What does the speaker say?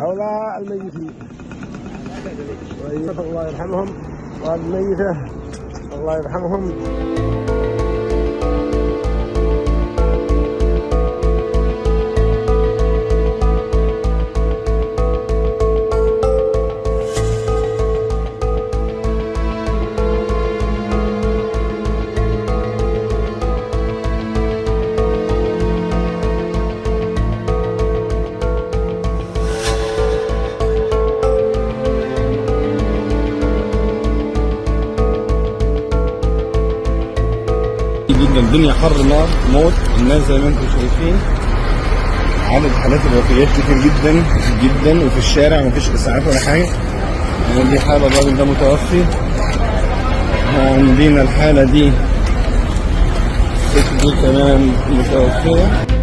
هؤلاء الميتين الله يرحمهم، والميتة الله يرحمهم. جدا الدنيا حر نار موت، الناس زي ما انتم شايفين عدد حالات الوفيات كتير جدا جدا، وفي الشارع مفيش اسعاف ولا حاجه. يعني دي حاله الراجل ده متوفي، عندنا الحاله دي الست دي كمان متوفيه.